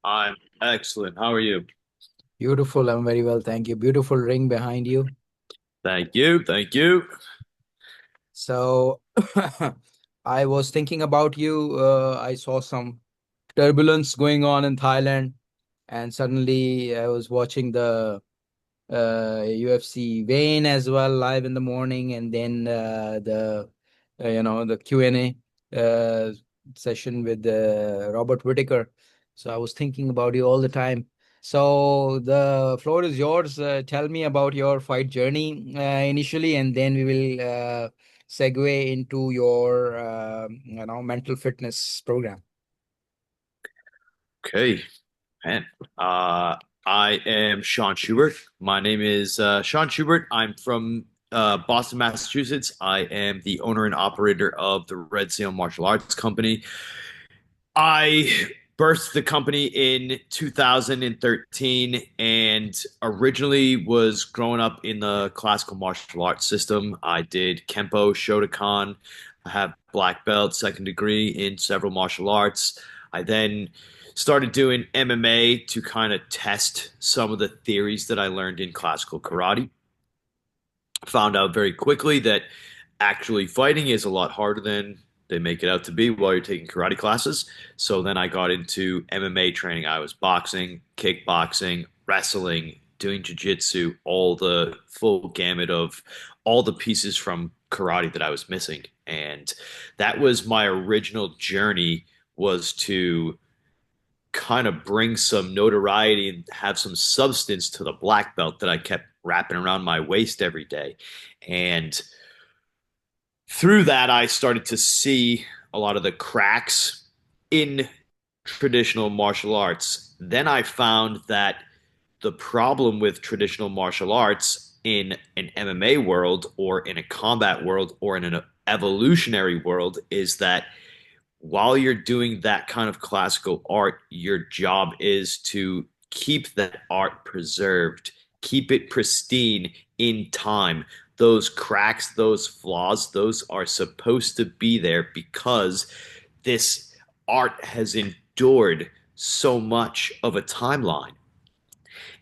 I'm excellent. How are you? Beautiful. I'm very well, thank you. Beautiful ring behind you. Thank you. Thank you. So, I was thinking about you. I saw some turbulence going on in Thailand, and suddenly I was watching the UFC Vane as well live in the morning, and then the Q&A uh, session with Robert Whitaker. So I was thinking about you all the time. So the floor is yours. Tell me about your fight journey initially, and then we will segue into your mental fitness program. Okay, man. Uh, I am Shaun Shubert. My name is Shaun Shubert. I'm from Boston, Massachusetts. I am the owner and operator of the Red Seal Martial Arts Company. I birthed the company in 2013 and originally was growing up in the classical martial arts system. I did Kempo, Shotokan. I have black belt, second degree in several martial arts. I then started doing MMA to kind of test some of the theories that I learned in classical karate. Found out very quickly that actually fighting is a lot harder than they make it out to be while you're taking karate classes. So then I got into MMA training. I was boxing, kickboxing, wrestling, doing jiu-jitsu, all the full gamut of all the pieces from karate that I was missing. And that was my original journey, was to kind of bring some notoriety and have some substance to the black belt that I kept wrapping around my waist every day. And through that, I started to see a lot of the cracks in traditional martial arts. Then I found that the problem with traditional martial arts in an MMA world or in a combat world or in an evolutionary world is that while you're doing that kind of classical art, your job is to keep that art preserved, keep it pristine in time. Those cracks, those flaws, those are supposed to be there because this art has endured so much of a timeline.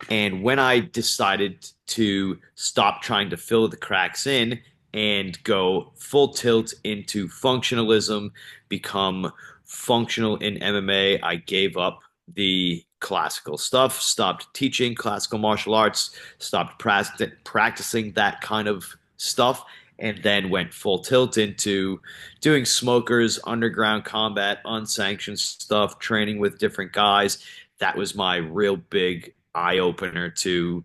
And when I decided to stop trying to fill the cracks in and go full tilt into functionalism, become functional in MMA, I gave up the classical stuff, stopped teaching classical martial arts, stopped practicing that kind of stuff, and then went full tilt into doing smokers, underground combat, unsanctioned stuff, training with different guys. That was my real big eye opener to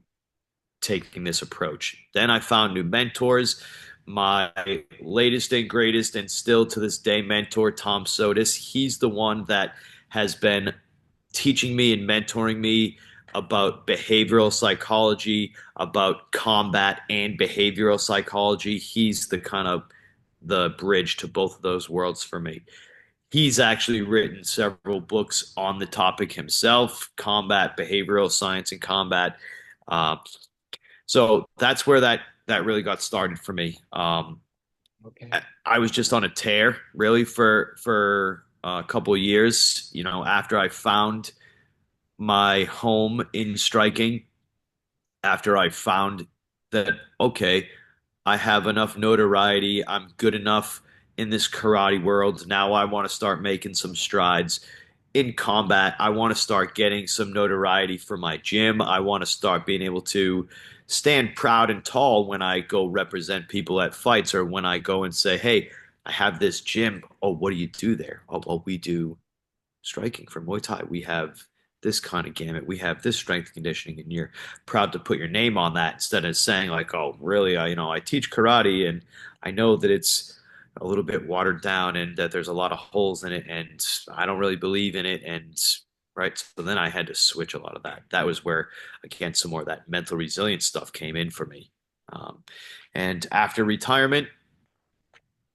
taking this approach. Then I found new mentors. My latest and greatest, and still to this day, mentor, Tom Sotis. He's the one that has been teaching me and mentoring me about behavioral psychology, about combat and behavioral psychology. He's the kind of the bridge to both of those worlds for me. He's actually written several books on the topic himself, combat, behavioral science, and combat. Uh, so that's where that really got started for me. Okay. I was just on a tear, really, for a couple of years. You know, after I found my home in striking, after I found that okay, I have enough notoriety, I'm good enough in this karate world. Now I want to start making some strides in combat. I want to start getting some notoriety for my gym. I want to start being able to stand proud and tall when I go represent people at fights or when I go and say, "Hey, I have this gym. Oh, what do you do there? Oh, well, we do striking for Muay Thai. We have this kind of gamut. We have this strength conditioning, and you're proud to put your name on that instead of saying like, oh, really? I teach karate, and I know that it's a little bit watered down and that there's a lot of holes in it, and I don't really believe in it, and right. So then I had to switch a lot of that. That was where again some more of that mental resilience stuff came in for me. Um, and after retirement,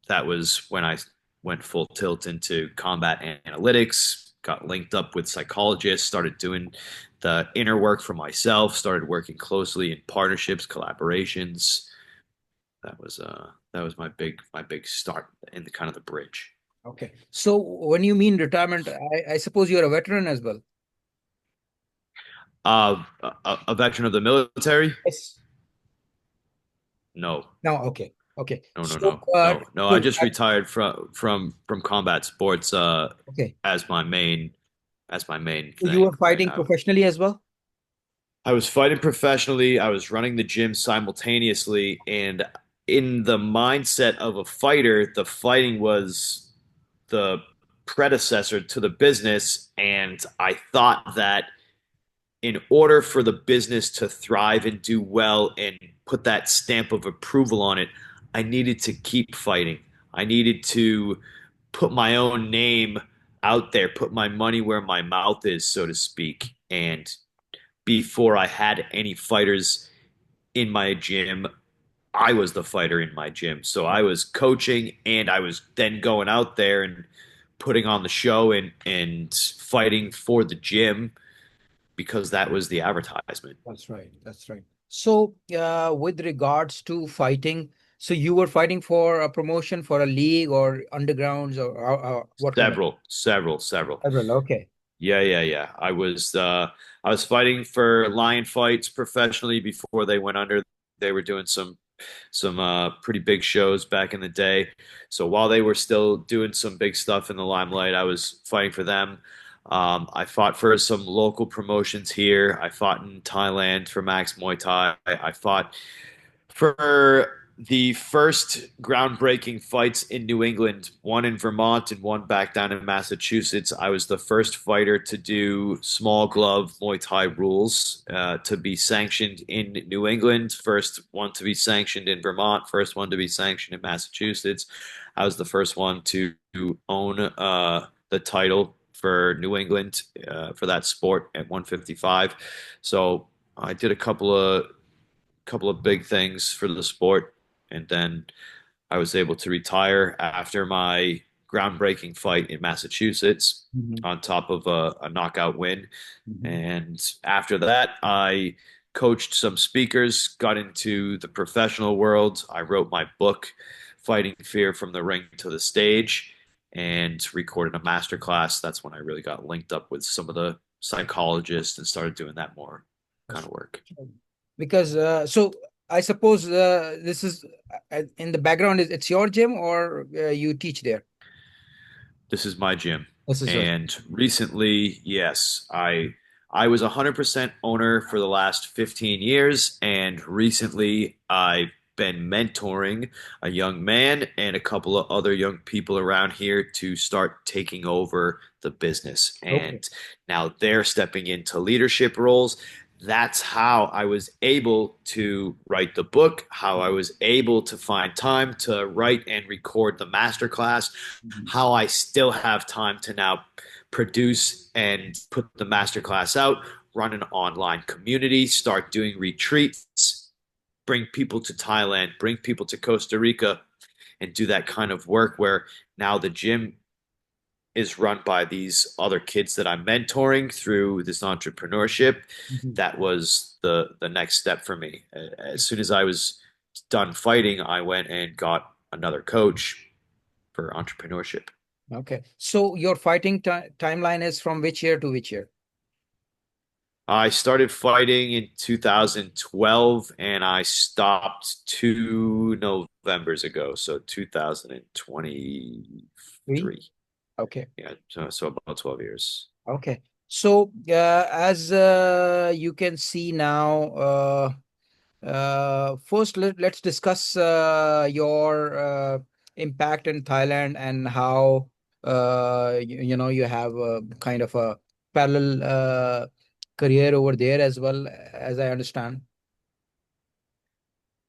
that was when I went full tilt into combat analytics, got linked up with psychologists, started doing the inner work for myself, started working closely in partnerships, collaborations. That was my big start in the kind of the bridge. Okay. So when you mean retirement, I suppose you're a veteran as well. A veteran of the military? Yes. No, No, okay. Okay. no, no, So, no, no, no. I so just retired from combat sports okay. as my main So you thing were right fighting now. professionally as well? I was fighting professionally. I was running the gym simultaneously, and in the mindset of a fighter, the fighting was the predecessor to the business, and I thought that in order for the business to thrive and do well and put that stamp of approval on it, I needed to keep fighting. I needed to put my own name out there, put my money where my mouth is, so to speak. And before I had any fighters in my gym, I was the fighter in my gym. So I was coaching and I was then going out there and putting on the show and fighting for the gym because that was the advertisement. That's right. That's right. So, with regards to fighting, so you were fighting for a promotion for a league or undergrounds or what kind of? Several. Several. Okay. Yeah, yeah, yeah. I was fighting for Lion Fights professionally before they went under. They were doing some pretty big shows back in the day. So while they were still doing some big stuff in the limelight, I was fighting for them. I fought for some local promotions here. I fought in Thailand for Max Muay Thai. I fought for the first groundbreaking fights in New England, one in Vermont and one back down in Massachusetts. I was the first fighter to do small glove Muay Thai rules to be sanctioned in New England, first one to be sanctioned in Vermont, first one to be sanctioned in Massachusetts. I was the first one to own the title for New England for that sport at 155. So I did a couple of big things for the sport, and then I was able to retire after my groundbreaking fight in Massachusetts Mhm. on top of a knockout win. Mhm. And after that, I coached some speakers, got into the professional world. I wrote my book, Fighting Fear from the Ring to the Stage, and recorded a master class. That's when I really got linked up with some of the psychologists and started doing that more kind That's of work. right. Because so I suppose this is in the background is it's your gym or you teach there? This is my gym. This is yours. And recently, yes, I was 100% owner for the last 15 years, and recently I've been mentoring a young man and a couple of other young people around here to start taking over the business. Okay. And now they're stepping into leadership roles. That's how I was able to write the book, how I was able to find time to write and record the masterclass, Mhm. how I still have time to now produce and put the masterclass out, run an online community, start doing retreats, bring people to Thailand, bring people to Costa Rica, and do that kind of work where now the gym is run by these other kids that I'm mentoring through this entrepreneurship. Mhm. That was the next step for me. As soon as I was done fighting, I went and got another coach for entrepreneurship. Okay. So your fighting timeline is from which year to which year? I started fighting in 2012 and I stopped 2 Novembers ago, so 2023. Three. Okay. Yeah, so about 12 years. Okay. So as you can see now, first let's discuss your impact in Thailand and how you know you have a kind of a parallel career over there as well, as I understand.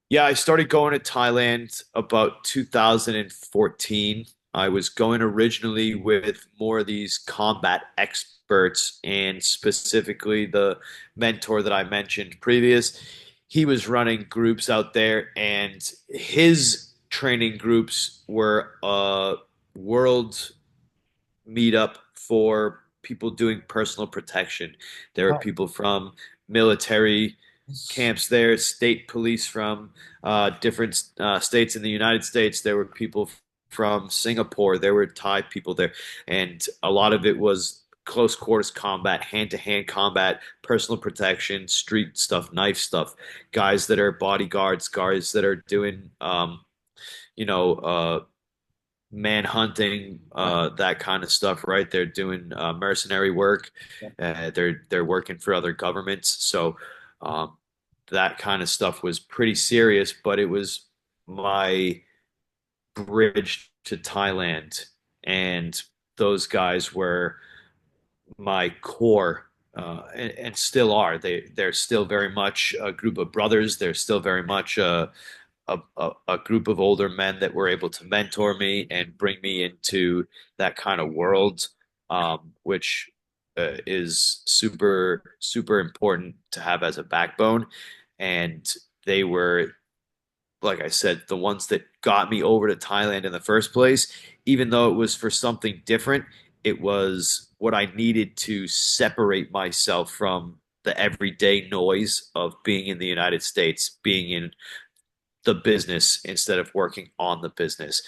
Yeah, I started going to Thailand about 2014. I was going originally with more of these combat experts, and specifically the mentor that I mentioned previous. He was running groups out there, and his training groups were a world meetup for people doing personal protection. There were Oh, people from military yes. camps there, state police from different states in the United States. There were people from Singapore. There were Thai people there, and a lot of it was close quarters combat, hand-to-hand combat, personal protection, street stuff, knife stuff, guys that are bodyguards, guys that are doing you know, man hunting, Right. that kind of stuff, right? They're doing mercenary work. Yeah. They're working for other governments. So um, that kind of stuff was pretty serious, but it was my bridge to Thailand, and those guys were my core. And still are. They're still very much a group of brothers. They're still very much a group of older men that were able to mentor me and bring me into that kind of world, which is super important to have as a backbone. And they were, like I said, the ones that got me over to Thailand in the first place. Even though it was for something different, it was what I needed to separate myself from the everyday noise of being in the United States, being in the business instead of working on the business.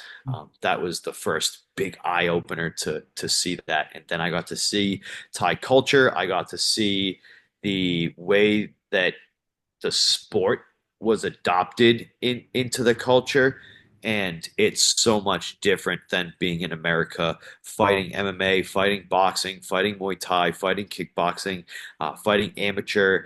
That was the first big eye opener to see that, and then I got to see Thai culture. I got to see the way that the sport was adopted into the culture. And it's so much different than being in America, fighting MMA, fighting boxing, fighting Muay Thai, fighting kickboxing, fighting amateur.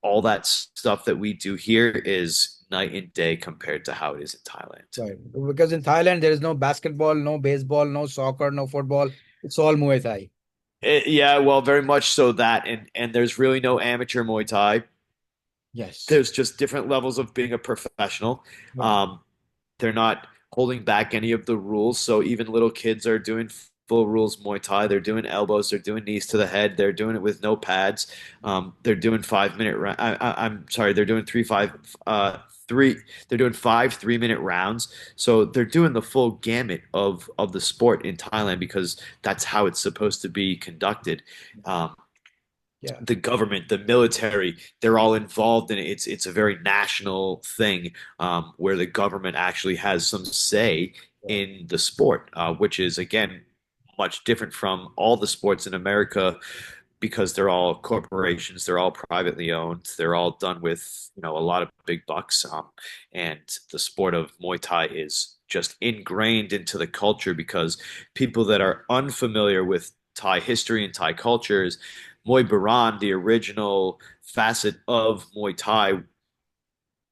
All that stuff that we do here is night and day compared to how it is in Thailand. Right. Because in Thailand, there is no basketball, no baseball, no soccer, no football. It's all Muay Thai. Yeah, well, very much so that, and there's really no amateur Muay Thai. Yes. There's just different levels of being a professional. Right. Um, they're not holding back any of the rules, so even little kids are doing full rules Muay Thai. They're doing elbows, they're doing knees to the head, they're doing it with no pads. They're doing 5 minute. I'm sorry, they're doing three. They're doing 5 3 minute rounds. So they're doing the full gamut of the sport in Thailand because that's how it's supposed to be conducted. Um, Yeah. the government, the military, they're all involved in it. It's a very national thing, where the government actually has some say Yeah. in the sport, which is again much different from all the sports in America because they're all corporations, they're all privately owned, they're all done with a lot of big bucks, and the sport of Muay Thai is just ingrained into the culture because people that are unfamiliar with Thai history and Thai cultures, Muay Baran, the original facet of Muay Thai,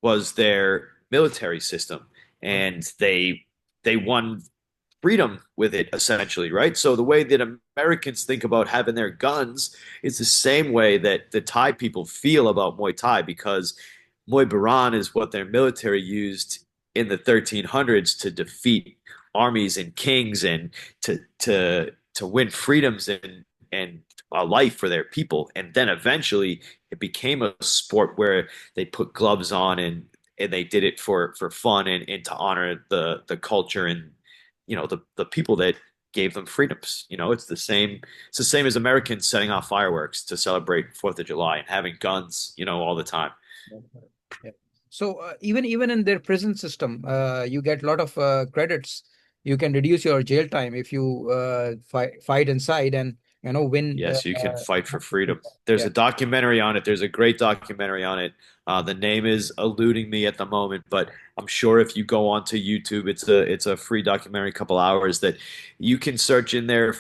was their military system, Right. and they won freedom with it essentially, right? So the way that Americans think about having their guns is the same way that the Thai people feel about Muay Thai because Muay Baran is what their military used in the 1300s to defeat armies and kings and to win freedoms and a life for their people. And then eventually it became a sport where they put gloves on and they did it for fun and to honor the culture and the people that gave them freedoms. It's the same as Americans setting off fireworks to celebrate Fourth of July and having guns, all the time. Yeah. So even in their prison system, you get a lot of credits. You can reduce your jail time if you fight inside and win. Yes, you can fight for freedom. There's Yeah. a documentary on it. There's a great documentary on it. The name is eluding me at the moment, but I'm sure if you go onto YouTube, it's a free documentary, a couple hours that you can search in there.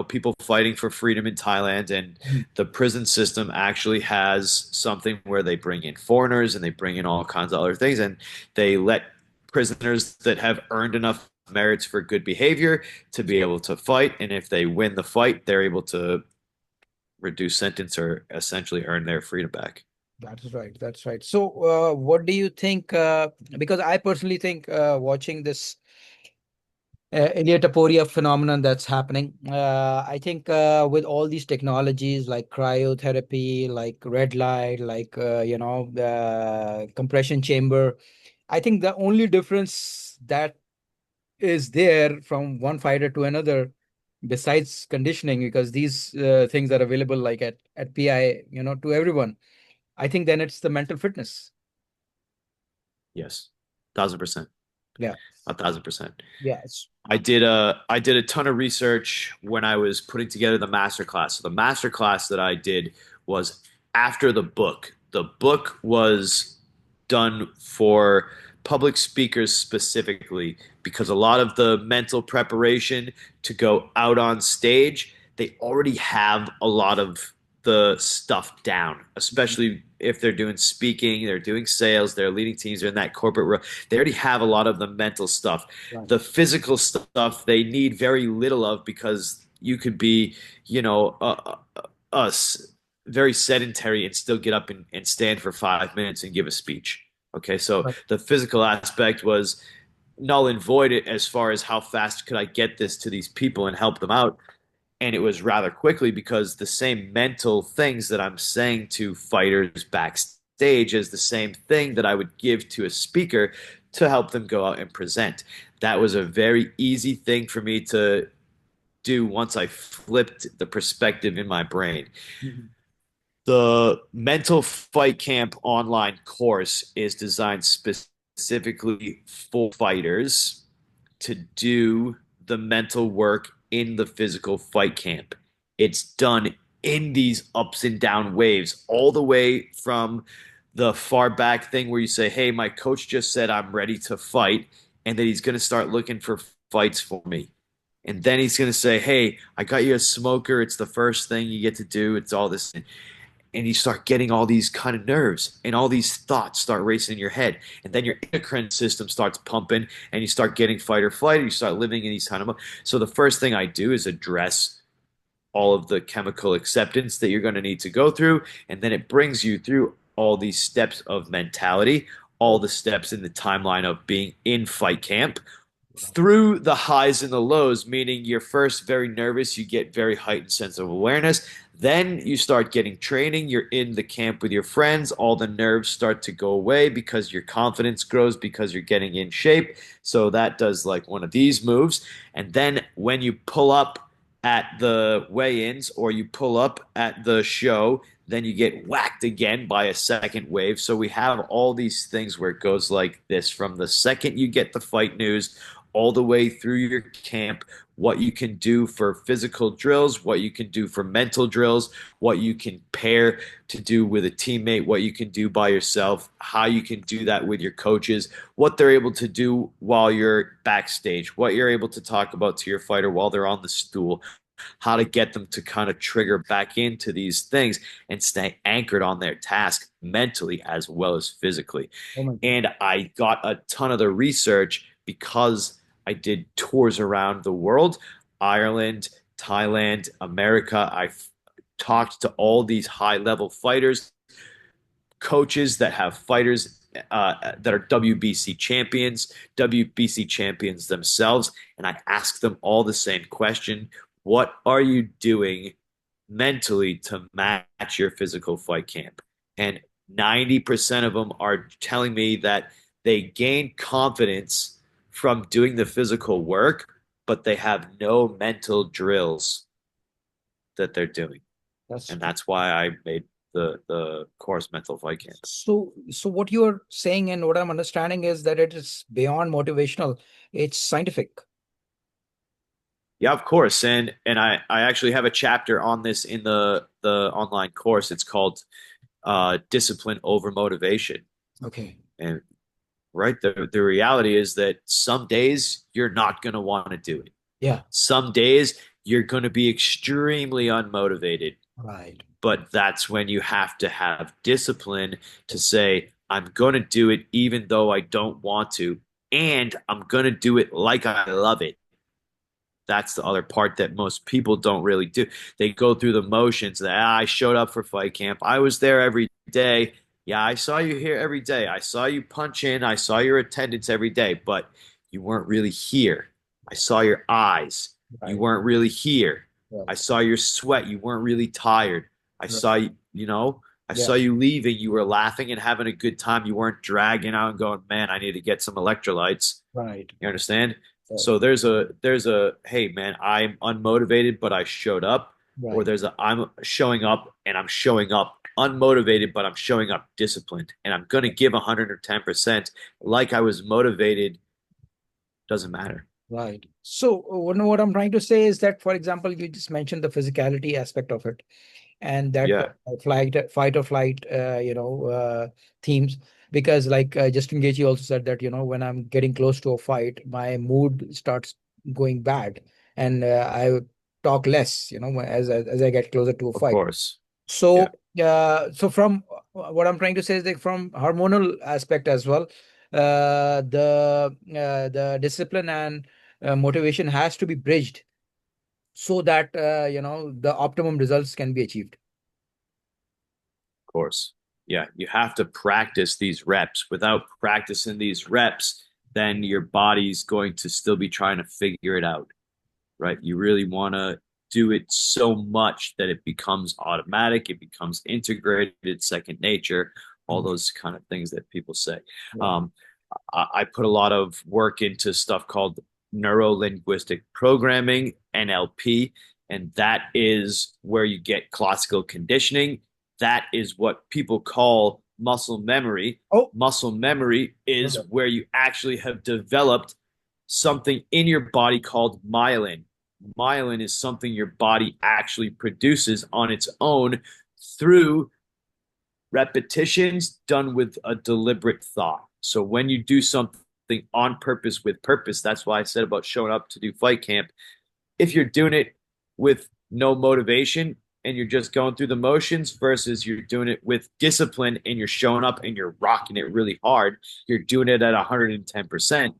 People fighting for freedom in Thailand, and Mhm. the prison system actually has something where they bring in foreigners and they bring in all kinds of other things, and they let prisoners that have earned enough merits for good behavior to be able to fight. And if they win the fight, they're able to reduce sentence or essentially earn their freedom back. That's right. That's right. So, what do you think? Because I personally think watching this Eliot phenomenon that's happening. I think with all these technologies like cryotherapy, like red light, like the compression chamber, I think the only difference that is there from one fighter to another, besides conditioning, because these things are available like at PI, to everyone. I think then it's the mental fitness. Yes, 1000%. Yeah. 1,000%. Yes. I did a ton of research when I was putting together the master class. So the master class that I did was after the book. The book was done for public speakers specifically because a lot of the mental preparation to go out on stage, they already have a lot of the stuff down, Mhm. especially if they're doing speaking, they're doing sales, they're leading teams, they're in that corporate world. They already have a lot of the mental stuff. Right. The physical stuff they need very little of because you could be, you know, us very sedentary and still get up and stand for 5 minutes and give a speech. Okay, so Right. the physical aspect was null and void as far as how fast could I get this to these people and help them out. And it was rather quickly because the same mental things that I'm saying to fighters backstage is the same thing that I would give to a speaker to help them go out and present. That was a very easy thing for me to do once I flipped the perspective in my brain. Mhm. The Mental Fight Camp online course is designed specifically for fighters to do the mental work in the physical fight camp. It's done in these ups and down waves, all the way from the far back thing where you say, "Hey, my coach just said I'm ready to fight," and that he's going to start looking for fights for me. And then he's going to say, "Hey, I got you a smoker. It's the first thing you get to do. It's all this." And you start getting all these kind of nerves and all these thoughts start racing in your head, and then your endocrine system starts pumping and you start getting fight or flight, and you start living in these kind of so the first thing I do is address all of the chemical acceptance that you're going to need to go through, and then it brings you through all these steps of mentality, all the steps in the timeline of being in fight camp, through the highs and the lows, meaning you're first very nervous, you get very heightened sense of awareness. Then you start getting training, you're in the camp with your friends, all the nerves start to go away because your confidence grows because you're getting in shape. So that does like one of these moves. And then when you pull up at the weigh-ins or you pull up at the show, then you get whacked again by a second wave. So we have all these things where it goes like this from the second you get the fight news all the way through your camp, what you can do for physical drills, what you can do for mental drills, what you can pair to do with a teammate, what you can do by yourself, how you can do that with your coaches, what they're able to do while you're backstage, what you're able to talk about to your fighter while they're on the stool, how to get them to kind of trigger back into these things and stay anchored on their task mentally as well as physically. Oh my God. And I got a ton of the research because I did tours around the world, Ireland, Thailand, America. I've talked to all these high level fighters, coaches that have fighters that are WBC champions themselves, and I ask them all the same question: what are you doing mentally to match your physical fight camp? And 90% of them are telling me that they gain confidence from doing the physical work, but they have no mental drills that they're doing. That's And that's why I made the course Mental Fight Camp. so what you're saying and what I'm understanding is that it is beyond motivational. It's scientific. Yeah, of course. And I actually have a chapter on this in the online course. It's called Discipline Over Motivation. Okay. And right, the reality is that some days you're not going to want to do it. Yeah. Some days you're going to be extremely unmotivated, Right. but that's when you have to have discipline to say, I'm going to do it even though I don't want to, and I'm going to do it like I love it. That's the other part that most people don't really do. They go through the motions that I showed up for fight camp. I was there every day. Yeah, I saw you here every day. I saw you punch in. I saw your attendance every day, but you weren't really here. I saw your eyes. You Right. weren't really here. Yeah. I saw your sweat. You weren't really tired. I Right. saw you, I Yeah. saw you leaving. You were laughing and having a good time. You weren't dragging out and going, man, I need to get some electrolytes. Right. You understand? Right. So there's a hey man, I'm unmotivated but I showed up, or Right. there's a I'm showing up and I'm showing up unmotivated but I'm showing up disciplined and I'm going to give 110% like I was motivated Doesn't matter. Right. So what I'm trying to say is that, for example, you just mentioned the physicality aspect of it, and that Yeah, fight or flight, themes. Because like Justin Gaethje also said that, when I'm getting close to a fight, my mood starts going bad, and I talk less, as I get closer to a of fight. course. Yeah, So, so from what I'm trying to say is that from hormonal aspect as well, the discipline and motivation has to be bridged so that the optimum results can be achieved. of course. Yeah, you have to practice these reps. Without practicing these reps, then your body's going to still be trying to figure it out, right? You really want to do it so much that it becomes automatic, it becomes integrated, second nature, all Mhm. those kind of things that people say. Yeah. Um, I put a lot of work into stuff called neuro linguistic programming, NLP, and that is where you get classical conditioning. That is what people call muscle memory. Oh, Muscle memory is okay. where you actually have developed something in your body called myelin. Myelin is something your body actually produces on its own through repetitions done with a deliberate thought. So when you do something on purpose with purpose, that's why I said about showing up to do fight camp. If you're doing it with no motivation and you're just going through the motions versus you're doing it with discipline and you're showing up and you're rocking it really hard, you're doing it at 110%,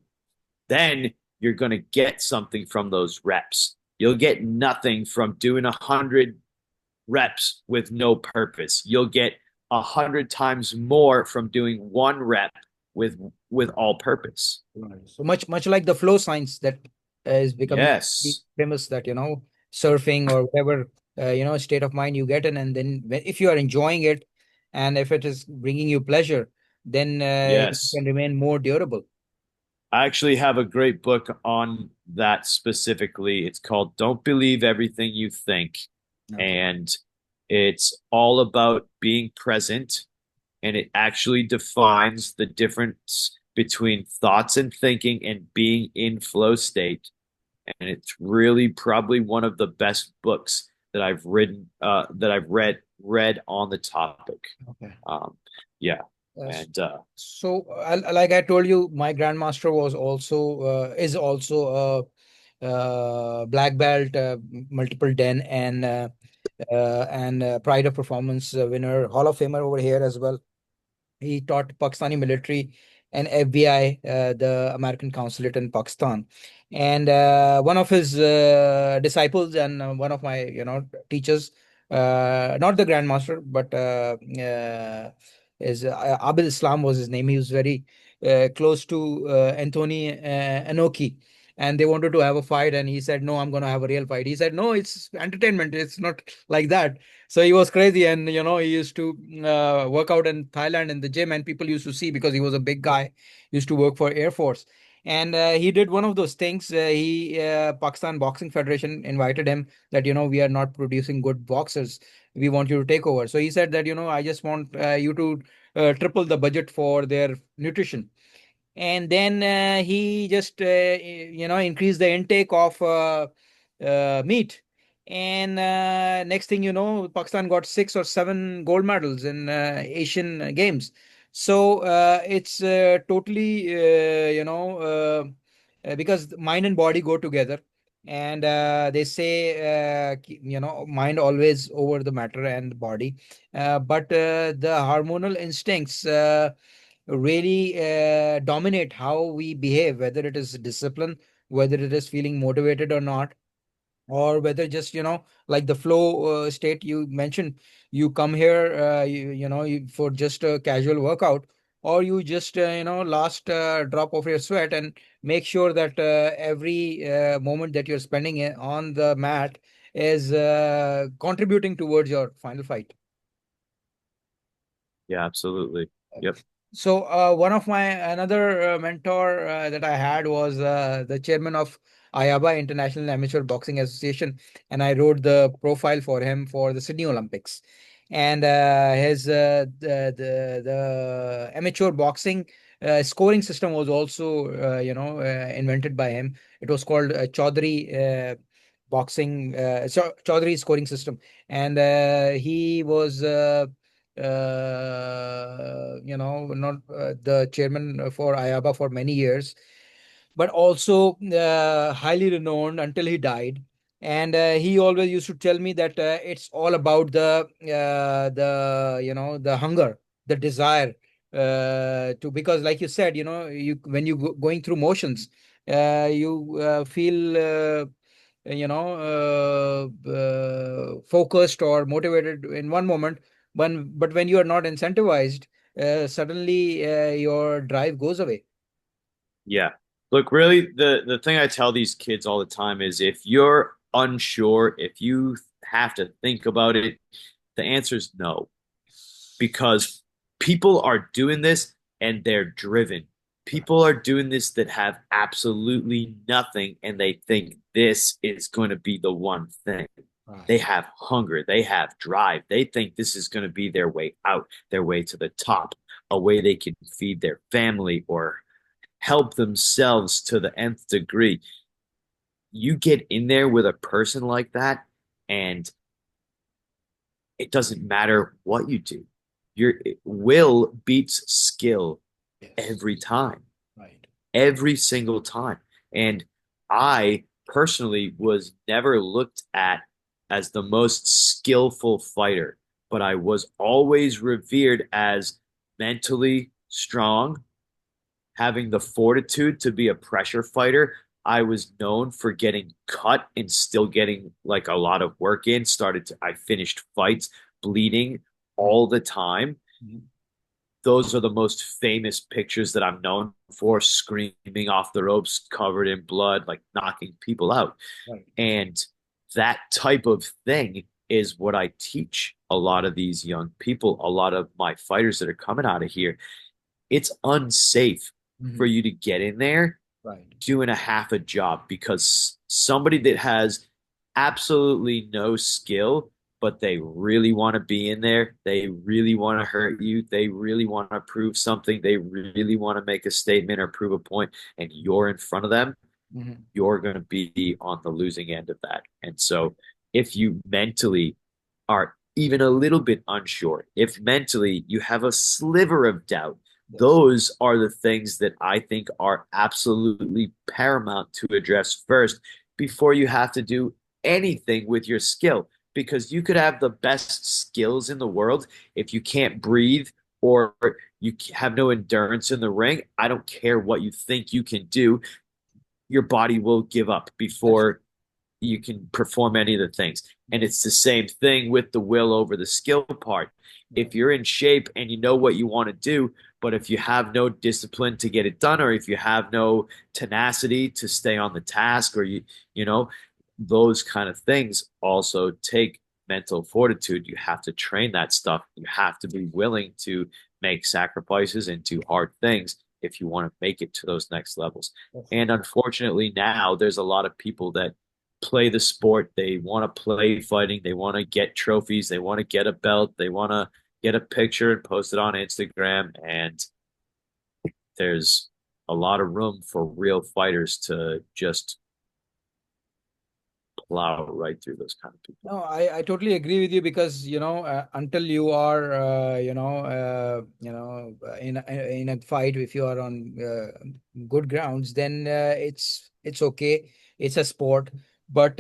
then you're going to get something from those reps. You'll get nothing from doing 100 reps with no purpose. You'll get 100 times more from doing one rep with all purpose. Right. So much like the flow science that is becoming Yes. famous, that surfing or whatever state of mind you get in, and then if you are enjoying it, and if it is bringing you pleasure, then it Yes. can remain more durable. I actually have a great book on that specifically. It's called Don't Believe Everything You Think. Okay. And it's all about being present. And it actually defines the difference between thoughts and thinking and being in flow state. And it's really probably one of the best books that I've read on the topic. Okay. Um, yeah, Uh, s- and so, like I told you, my grandmaster is also a black belt, multiple den, and Pride of Performance winner, Hall of Famer over here as well. He taught Pakistani military and FBI, the American consulate in Pakistan. And one of his disciples and one of my, teachers, not the grandmaster, but is Abid Islam was his name. He was very close to Anthony Anoki. And they wanted to have a fight, and he said, "No, I'm going to have a real fight." He said, "No, it's entertainment. It's not like that." So he was crazy, and he used to work out in Thailand in the gym, and people used to see because he was a big guy. Used to work for Air Force, and he did one of those things. He Pakistan Boxing Federation invited him that we are not producing good boxers. We want you to take over. So he said that I just want you to triple the budget for their nutrition, and then he just increased the intake of meat, and next thing you know, Pakistan got 6 or 7 gold medals in Asian games. So it's totally because mind and body go together, and they say mind always over the matter and body, but the hormonal instincts really dominate how we behave, whether it is discipline, whether it is feeling motivated or not, or whether just like the flow state you mentioned. You come here, for just a casual workout, or you just last drop of your sweat, and make sure that every moment that you're spending on the mat is contributing towards your final fight. yeah, absolutely. Yep. So one of my another mentor that I had was the chairman of IABA, International Amateur Boxing Association, and I wrote the profile for him for the Sydney Olympics. And his the amateur boxing scoring system was also invented by him. It was called Chaudhary boxing, Chaudhary scoring system, and he was not the chairman for IABA for many years, but also highly renowned until he died. And he always used to tell me that it's all about the hunger, the desire to, because like you said, you when you going through motions, you feel focused or motivated in one moment, but when you are not incentivized, suddenly your drive goes away. Yeah. Look, really, the thing I tell these kids all the time is if you're unsure, if you have to think about it, the answer is no, because people are doing this and they're driven. Right, People are doing this that have absolutely nothing and they think this is going to be the one thing. They right, have hunger, they have drive. They think this is going to be their way out, their way to the top, a way they can feed their family or help themselves to the nth degree. You get in there with a person like that, and it doesn't matter what you do. Your will beats skill yes, every time, right, every single time. And I personally was never looked at as the most skillful fighter, but I was always revered as mentally strong, having the fortitude to be a pressure fighter. I was known for getting cut and still getting like a lot of work in. I finished fights bleeding mhm, all the time. mhm, Those are the most famous pictures that I'm known for, screaming off the ropes, covered in blood, like knocking people out. right, And that type of thing is what I teach a lot of these young people, a lot of my fighters that are coming out of here. It's unsafe for mhm, you to get in there right, doing a half a job because somebody that has absolutely no skill, but they really want to be in there, they really want to hurt you, they really want to prove something, they really want to make a statement or prove a point, and you're in front of them, mhm, you're going to be on the losing end of that. And so if you mentally are even a little bit unsure, if mentally you have a sliver of doubt, yes, those are the things that I think are absolutely paramount to address first before you have to do anything with your skill. Because you could have the best skills in the world if you can't breathe or you have no endurance in the ring. I don't care what you think you can do, your body will give up that's before you can perform any of the things. And right, it's the same thing with the will over the skill part. right, If you're in shape and you know what you want to do, but if you have no discipline to get it done, or if you have no tenacity to stay on the task, or you know, those kind of things also take mental fortitude. You have to train that stuff. You have to be willing to make sacrifices and do hard things if you want to make it to those next levels. And definitely. unfortunately, now there's a lot of people that play the sport. They want to play fighting. They want to get trophies. They want to get a belt. They want to get a picture and post it on Instagram. And there's a lot of room for real fighters to just plow right through those kind of people. No, I totally agree with you because until you are in a fight, if you are on good grounds, then it's okay. It's a sport, but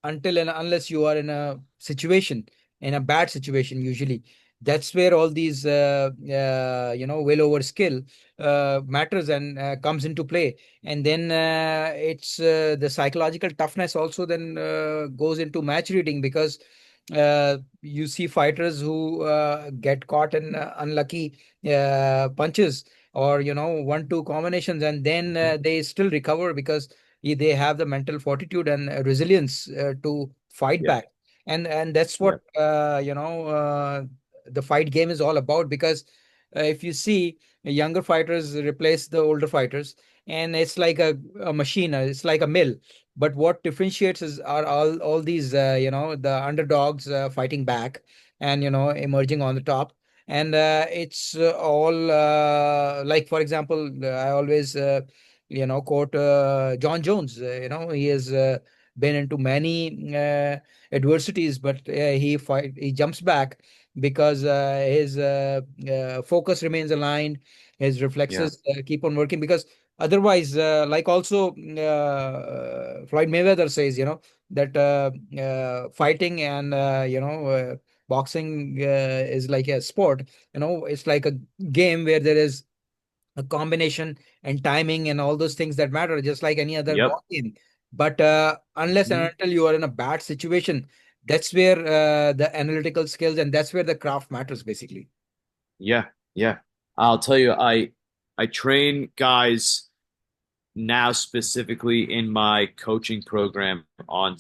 until and unless you are in a situation, in a bad situation, usually that's where all these will over skill matters and comes into play. And then it's the psychological toughness also then goes into match reading, because you see fighters who get caught in unlucky punches, or 1-2 combinations, and then they still recover because they have the mental fortitude and resilience to fight Yeah, back. And that's yeah, what the fight game is all about, because if you see, younger fighters replace the older fighters, and it's like a machine, it's like a mill. But what differentiates is are all these the underdogs fighting back and emerging on the top. and it's all like, for example, I always quote John Jones. He has been into many adversities, but he jumps back because his focus remains aligned, his Yeah. reflexes keep on working, because otherwise, like also Floyd Mayweather says, that fighting and boxing is like a sport. It's like a game where there is a combination and timing and all those things that matter, just like any other Yep. ball game. But unless and Mhm. until you are in a bad situation, that's where the analytical skills and that's where the craft matters, basically. Yeah. Yeah. I'll tell you, I train guys now specifically in my coaching program on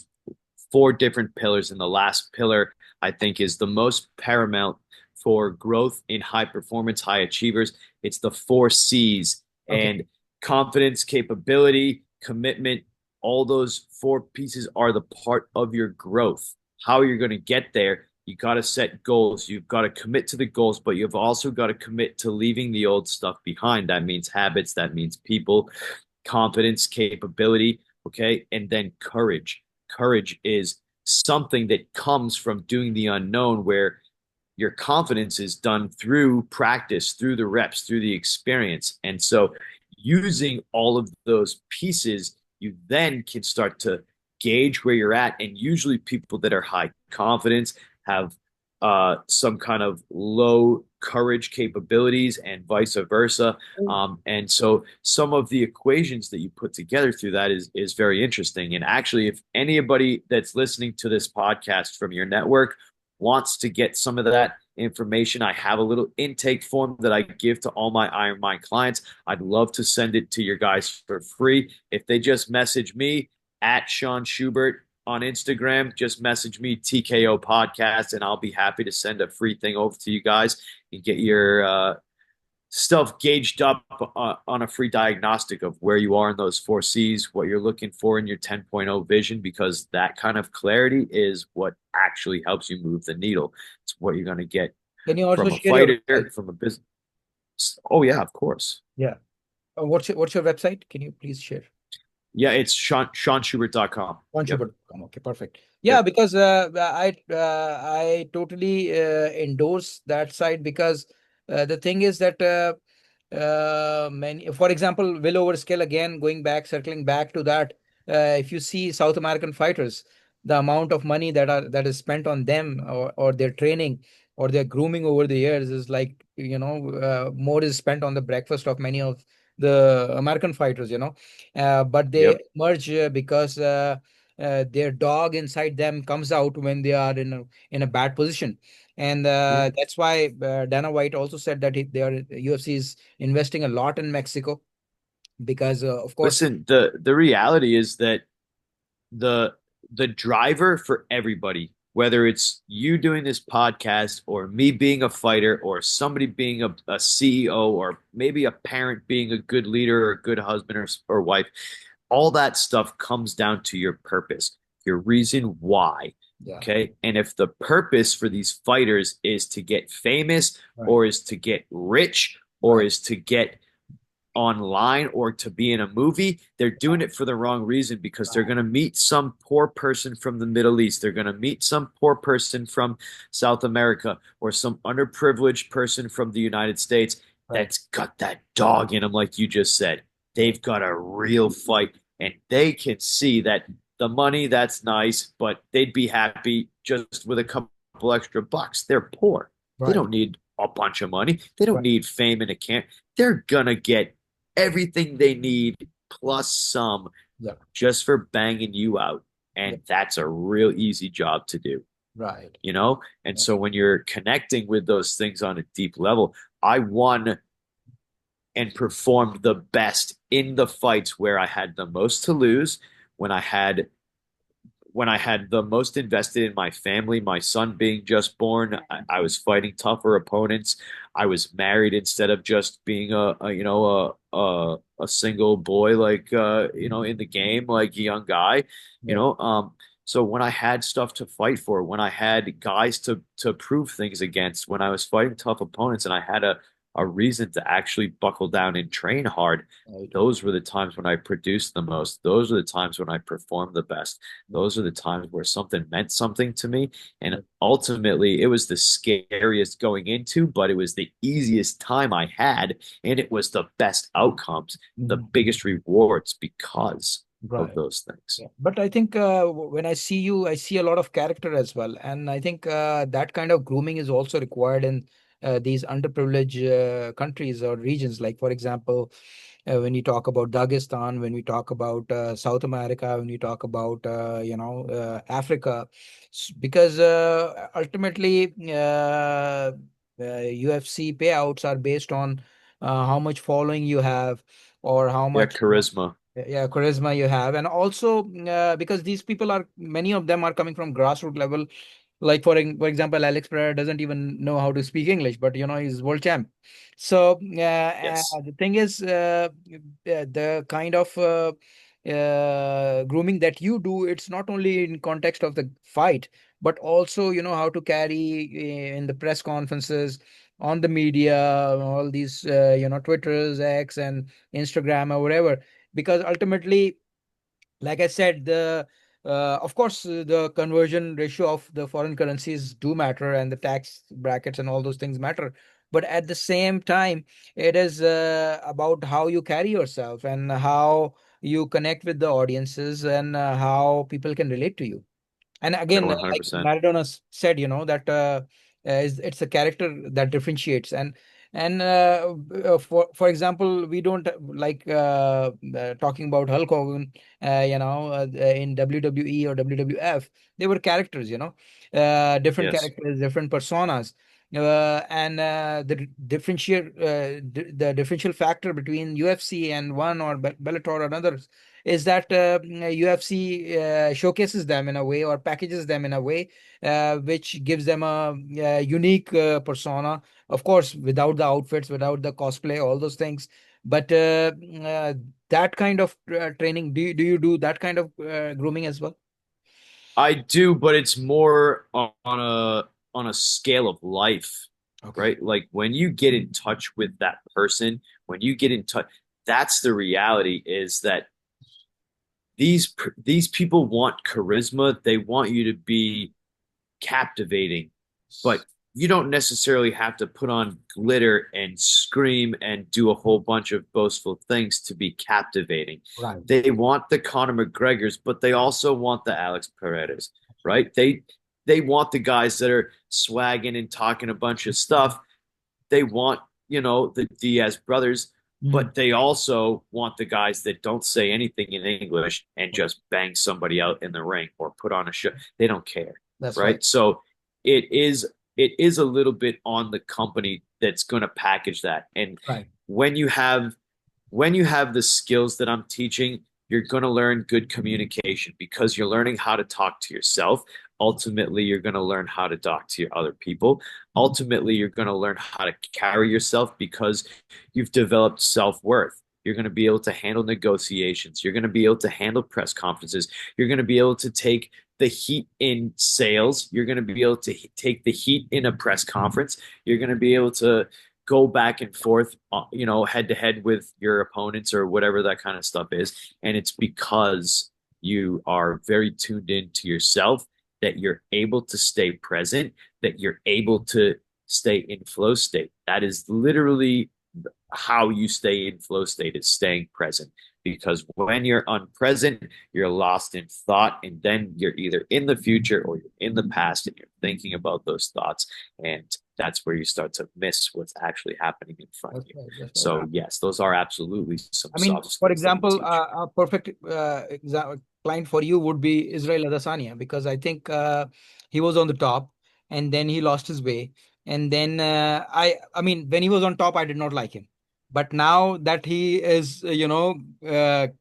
four different pillars. And the last pillar, I think, is the most paramount for growth in high performance, high achievers. It's the four C's, Okay. and confidence, capability, commitment. All those four pieces are the part of your growth. How you're going to get there, you got to set goals. You've got to commit to the goals, but you've also got to commit to leaving the old stuff behind. That means habits, that means people, confidence, capability, okay? And then courage. Courage is something that comes from doing the unknown, where your confidence is done through practice, through the reps, through the experience. And so, using all of those pieces, you then can start to gauge where you're at. And usually, people that are high confidence have some kind of low courage capabilities, and vice versa. And so, some of the equations that you put together through that is very interesting. And actually, if anybody that's listening to this podcast from your network wants to get some of that information, I have a little intake form that I give to all my Iron Mind clients. I'd love to send it to your guys for free. If they just message me at Shaun Shubert on Instagram, just message me TKO podcast, and I'll be happy to send a free thing over to you guys and get your stuff gauged up on a free diagnostic of where you are in those four C's, what you're looking for in your 10.0 vision, because that kind of clarity is what actually helps you move the needle. It's what you're going to get Can you also from a share your fighter, website? from a business. Oh, yeah, of course. Yeah. What's your website? Can you please share? Yeah, it's ShaunShubert.com. Yep. Consumer.com. Okay, perfect. Yeah, Yep. because I totally endorse that side, because the thing is that many, for example, will over skill, again, going back, circling back to that. If you see South American fighters, the amount of money that is spent on them, or their training or their grooming over the years, is like, more is spent on the breakfast of many of the American fighters, but they Yep. emerge because their dog inside them comes out when they are in a bad position. And Yeah. that's why Dana White also said that UFC is investing a lot in Mexico, because of course. Listen, the reality is that the the driver for everybody, whether it's you doing this podcast or me being a fighter or somebody being a CEO or maybe a parent being a good leader or a good husband or wife, all that stuff comes down to your purpose, your reason why. Yeah. Okay. And if the purpose for these fighters is to get famous Right. or is to get rich or Right. is to get online or to be in a movie, they're doing it for the wrong reason, because they're Right. going to meet some poor person from the Middle East. They're going to meet some poor person from South America or some underprivileged person from the United States Right. that's got that dog in them, like you just said. They've got a real fight, and they can see that the money, that's nice, but they'd be happy just with a couple extra bucks. They're poor. They Right. don't need a bunch of money. They don't Right. need fame in a camp. They're gonna get everything they need plus some Yeah. just for banging you out. Yeah. And that's a real easy job to do, Right. you know? And Yeah. so when you're connecting with those things on a deep level, I won and performed the best in the fights where I had the most to lose, when I had the most invested in my family, my son being just born. I was fighting tougher opponents. I was married instead of just being a single boy, like in the game, like a young guy, you Yeah. know. So when I had stuff to fight for, when I had guys to prove things against, when I was fighting tough opponents and I had a reason to actually buckle down and train hard, Right. those were the times when I produced the most. Those are the times when I performed the best. Right. Those are the times where something meant something to me. And Right. ultimately, it was the scariest going into, but it was the easiest time I had, and it was the best outcomes, the Mhm. biggest rewards because of Right. those things. Yeah. But I think when I see you, I see a lot of character as well. And I think that kind of grooming is also required in these underprivileged countries or regions. Like, for example, when you talk about Dagestan, when we talk about South America, when you talk about, Africa, because ultimately UFC payouts are based on how much following you have or how Yeah, much charisma. yeah, charisma you have. And also because these people are, many of them are coming from grassroots level. Like for example, Alex Pereira doesn't even know how to speak English, but he's world champ. So Yes, the thing is, the kind of grooming that you do, it's not only in context of the fight, but also how to carry in the press conferences, on the media, all these Twitters, X, and Instagram, or whatever. Because ultimately, like I said, the of course, the conversion ratio of the foreign currencies do matter, and the tax brackets and all those things matter. But at the same time, it is about how you carry yourself and how you connect with the audiences, and how people can relate to you. And yeah, again, like 100%. Maradona said, that it's a character that differentiates. And for example, we don't like talking about Hulk Hogan, in WWE or WWF. They were characters, different Yes. characters, different personas. And the differential factor between UFC and one, or Bellator or others, is that UFC showcases them in a way, or packages them in a way which gives them a unique persona. Of course, without the outfits, without the cosplay, all those things. But that kind of training, do you do that kind of grooming as well? I do, but it's more on a scale of life, Okay. right? Like when you get in touch with that person, when you get in touch, that's the reality is that these people want charisma. They want you to be captivating, but you don't necessarily have to put on glitter and scream and do a whole bunch of boastful things to be captivating. Right. They want the Conor McGregors, but they also want the Alex Paredes, right? They want the guys that are swagging and talking a bunch of stuff. They want, the Diaz brothers, Mhm. but they also want the guys that don't say anything in English and just bang somebody out in the ring or put on a show. They don't care, That's right. right? So it is a little bit on the company that's going to package that. And Right. when you have when you have the skills that I'm teaching, you're going to learn good communication because you're learning how to talk to yourself. Ultimately, you're going to learn how to talk to your other people. Ultimately, you're going to learn how to carry yourself because you've developed self-worth. You're going to be able to handle negotiations. You're going to be able to handle press conferences. You're going to be able to take the heat in sales. You're going to be able to take the heat in a press conference. You're going to be able to go back and forth, head to head with your opponents or whatever that kind of stuff is. And it's because you are very tuned in to yourself that you're able to stay present, that you're able to stay in flow state. That is literally how you stay in flow state is staying present. Because when you're unpresent, you're lost in thought, and then you're either in the future or you're in the past, and you're thinking about those thoughts. And that's where you start to miss what's actually happening in front of That's you. right. That's So, right. yes, those are absolutely some I mean, soft for skills that we example, teach. a perfect client for you would be Israel Adesanya, because I think he was on the top, and then he lost his way. And then I mean, when he was on top, I did not like him. But now that he is,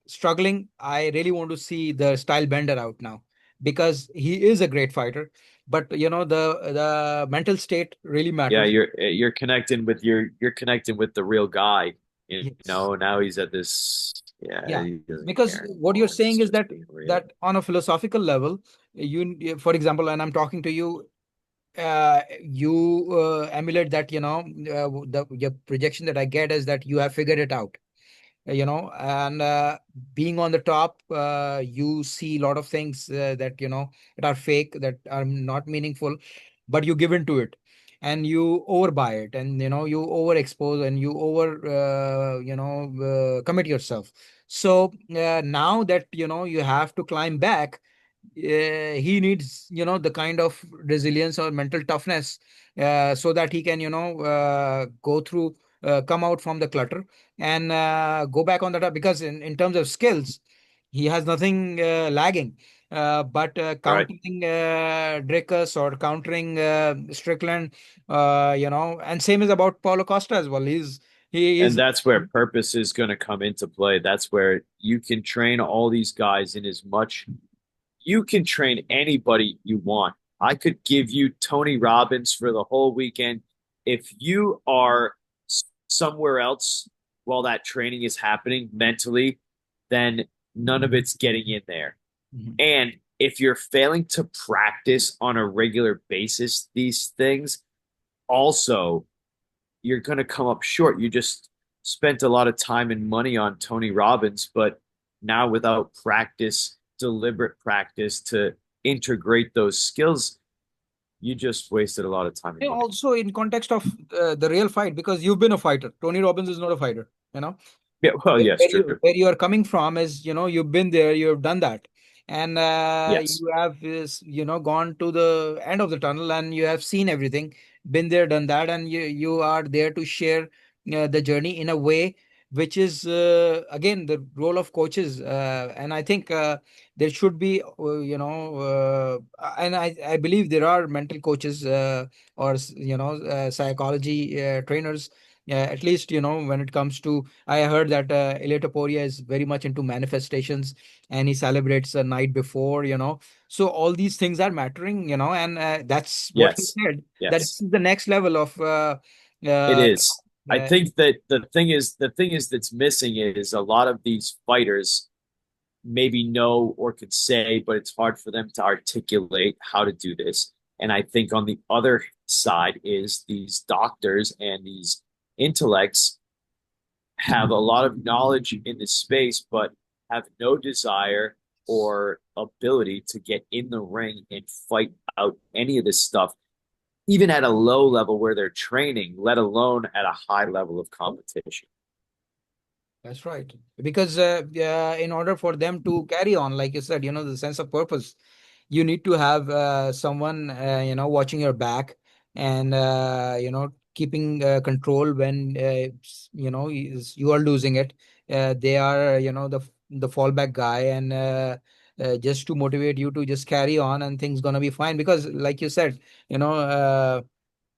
struggling, I really want to see the style bender out now, because he is a great fighter. But the mental state really Yeah, matters. you're connecting with you're connecting with the real guy. Yes. Now he's at this. Yeah, Yeah, he doesn't because care what you're anymore. He's saying is just that being real. on a philosophical level, for example, when I'm talking to you, you emulate that, your projection that I get is that you have figured it out, and being on the top, you see a lot of things that, that are fake, that are not meaningful, but you give into it and you overbuy it, and, you overexpose and you commit yourself. So now that, you have to climb back, he needs, the kind of resilience or mental toughness, so that he can, go through, come out from the clutter and go back on the top, because in terms of skills, he has nothing lagging. But Right. countering Dricus or countering Strickland, and same is about Paulo Costa as well. He And is. that's where purpose is going to come into play. That's where you can train all these guys in as much. You can train anybody you want. I could give you Tony Robbins for the whole weekend. If you are somewhere else while that training is happening mentally, then none of it's getting in there. Mhm. And if you're failing to practice on a regular basis these things, also you're going to come up short. You just spent a lot of time and money on Tony Robbins, but now without practice, deliberate practice to integrate those skills, you just wasted a lot of time and And money. also in context of the real fight, because you've been a fighter. Tony Robbins is not a fighter, Yeah, well, yes, where true. where you are coming from is, you've been there, you've done that, and Yes, you have is, gone to the end of the tunnel, and you have seen everything, been there, done that, and you are there to share the journey in a way which is, again, the role of coaches, and I think there should be, and I believe there are mental coaches, or psychology trainers, at least, when it comes to, I heard that Ilia Topuria is very much into manifestations, and he celebrates the night before, So all these things are mattering, and that's what he yes, said, that yes, this is the next level of, it uh, is. I uh, think that the thing is that's missing is a lot of these fighters maybe know or could say, but it's hard for them to articulate how to do this. And I think on the other side is these doctors and these intellects have a lot of knowledge in this space, but have no desire or ability to get in the ring and fight out any of this stuff, even at a low level where they're training, let alone at a high level of competition. that's right. Because in order for them to carry on, like you said, the sense of purpose, you need to have someone, watching your back, and keeping control when, you are losing it. They are, the fallback guy, and just to motivate you to just carry on, and things gonna be fine. Because, like you said, there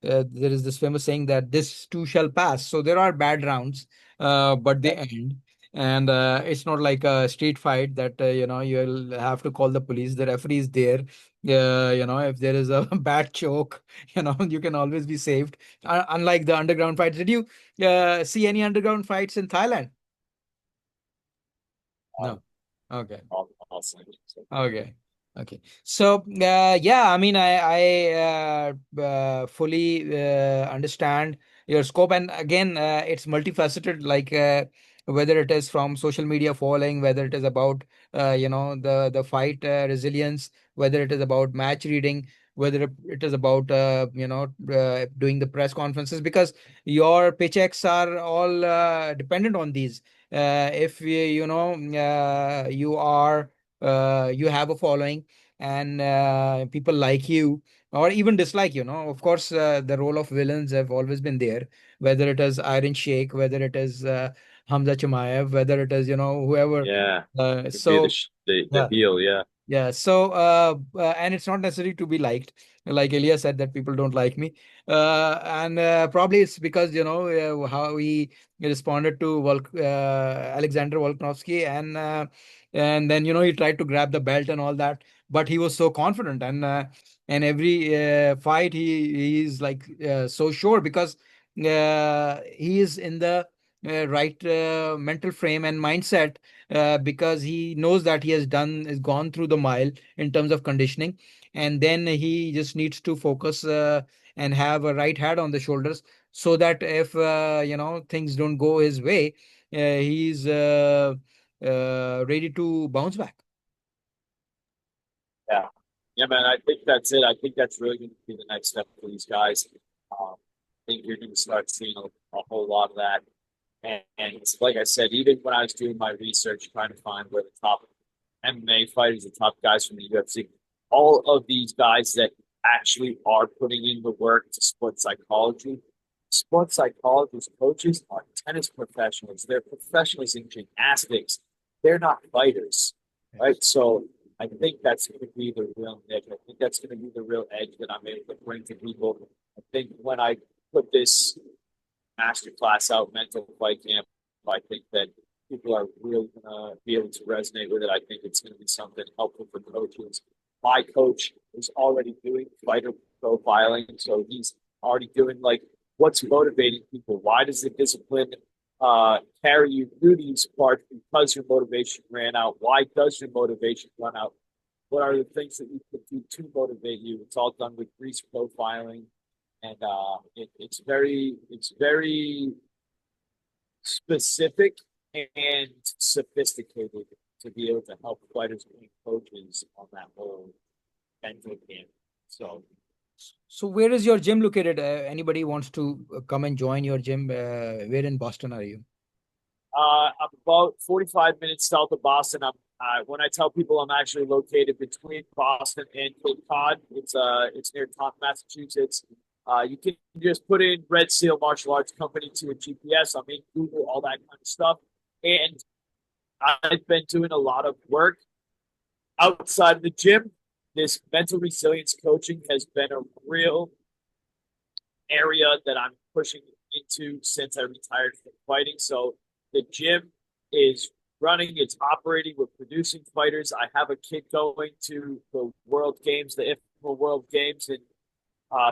is this famous saying that this too shall pass. So there are bad rounds, but they end. And it's not like a street fight that, you'll have to call the police. The referee is there. If there is a bad choke, you can always be saved. Unlike the underground fights. Did you see any underground fights in Thailand? Um, No. Okay. Awesome. Okay. Okay. So, yeah, I mean, I fully understand your scope. And again, it's multifaceted, like, whether it is from social media following, whether it is about, the fight resilience, whether it is about match reading, whether it is about, doing the press conferences, because your paychecks are all dependent on these. If you are, you have a following, and people like you or even dislike you, of course, the role of villains have always been there, whether it is Iron Sheikh, whether it is Hamza Chimaev, whether it is, whoever. Yeah, could be So the yeah. heel. Yeah, Yeah, so and it's not necessary to be liked. Like Elia said, that people don't like me, and probably it's because, how he responded to Alexander Volkanovski, and then, he tried to grab the belt and all that, but he was so confident, and every fight he's like so sure, because he is in the right mental frame and mindset, because he knows that he has gone through the mile in terms of conditioning, and then he just needs to focus and have a right head on the shoulders, so that if things don't go his way, he's ready to bounce back. Yeah. Yeah, man, I think that's it. I think that's really going to be the next step for these guys. I think you're going to start seeing a whole lot of that. And it's like I said, even when I was doing my research, trying to find where the top MMA fighters, the top guys from the UFC, all of these guys that actually are putting in the work to sports psychologists, coaches are tennis professionals. They're professionals in gymnastics. They're not fighters, right? So I think that's going to be the real edge. I think that's going to be the real edge that I'm able to bring to people. I think when I put this masterclass out, mental fight camp, I think that people are really going to be able to resonate with it. I think it's going to be something helpful for coaches. My coach is already doing fighter profiling, so he's already doing like what's motivating people. Why does the discipline carry you through these parts? Because your motivation ran out. Why does your motivation run out? What are the things that you could do to motivate you? It's all done with grease profiling, and it's very specific and sophisticated to be able to help fighters and coaches on that whole mental game. So, So where is your gym located? Anybody wants to come and join your gym? Where in Boston are you? I'm about 45 minutes south of Boston. When I tell people I'm actually located between Boston and Cape Cod, it's near Taunton, Massachusetts. You can just put in Red Seal Martial Arts Company to a GPS. I'm in Google, all that kind of stuff. And I've been doing a lot of work outside of the gym. This mental resilience coaching has been a real area that I'm pushing into since I retired from fighting. So the gym is running, it's operating, we're producing fighters. I have a kid going to the World Games, the IFMA World Games in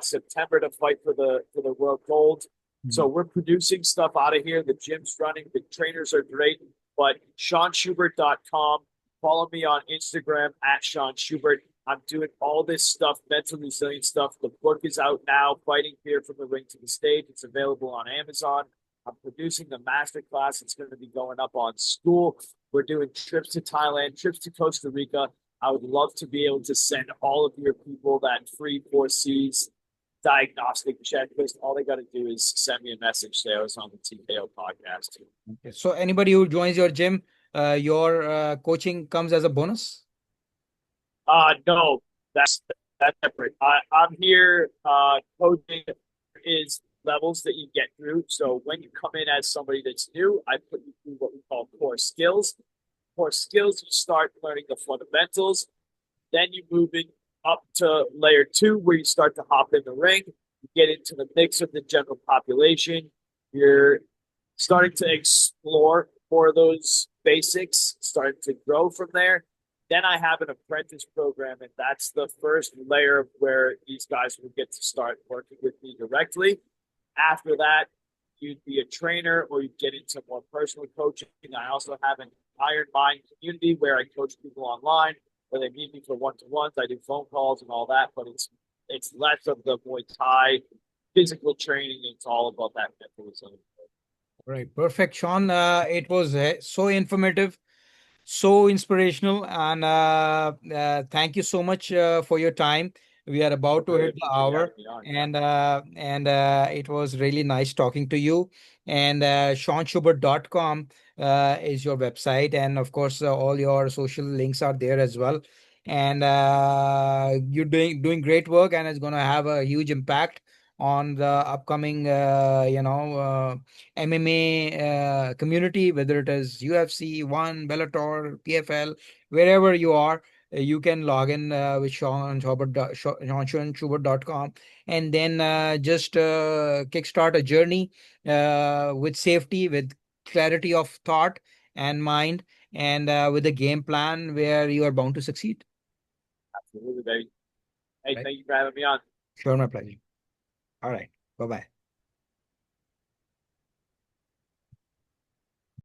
September to fight for the World Gold. So Mhm. we're producing stuff out of here. The gym's running, the trainers are great. But ShaunShubert.com. Follow me on Instagram at Shaun Shubert. I'm doing all this stuff, mental resilience stuff. The book is out now, Fighting Fear from the Ring to the Stage. It's available on Amazon. I'm producing the master class. It's going to be going up on School. We're doing trips to Thailand, trips to Costa Rica. I would love to be able to send all of your people that free 4Cs diagnostic checklist. All they got to do is send me a message. Say I was on the TKO podcast. Okay. So anybody who joins your gym, your coaching comes as a bonus? No, that's separate. I'm here. Coaching is levels that you get through. So when you come in as somebody that's new, I put you through what we call core skills. Core skills, you start learning the fundamentals. Then you move in up to layer two, where you start to hop in the ring. You get into the mix of the general population. You're starting to explore more of those basics, starting to grow from there. Then I have an apprentice program, and that's the first layer of where these guys will get to start working with me directly. After that, you'd be a trainer or you'd get into more personal coaching. I also have an Iron Mind community where I coach people online, where they meet me for one-to-ones. I do phone calls and all that, but it's less of the Muay Thai physical training. It's all about that mental resilience. Right. Perfect, Sean. It was so informative, so inspirational, and thank you so much for your time. We are I about to really hit the appreciate you hour, having me on. Yeah. and it was really nice talking to you. And ShaunShubert.com is your website, and of course, all your social links are there as well. And you're doing great work, and it's going to have a huge impact on the upcoming, MMA community, whether it is UFC, One, Bellator, PFL, wherever you are, you can log in with ShaunShubert.com, and then just kickstart a journey with safety, with clarity of thought and mind, and with a game plan where you are bound to succeed. Absolutely, baby. Hey, Right? thank you for having me on. Sure, my pleasure. All right. Bye bye.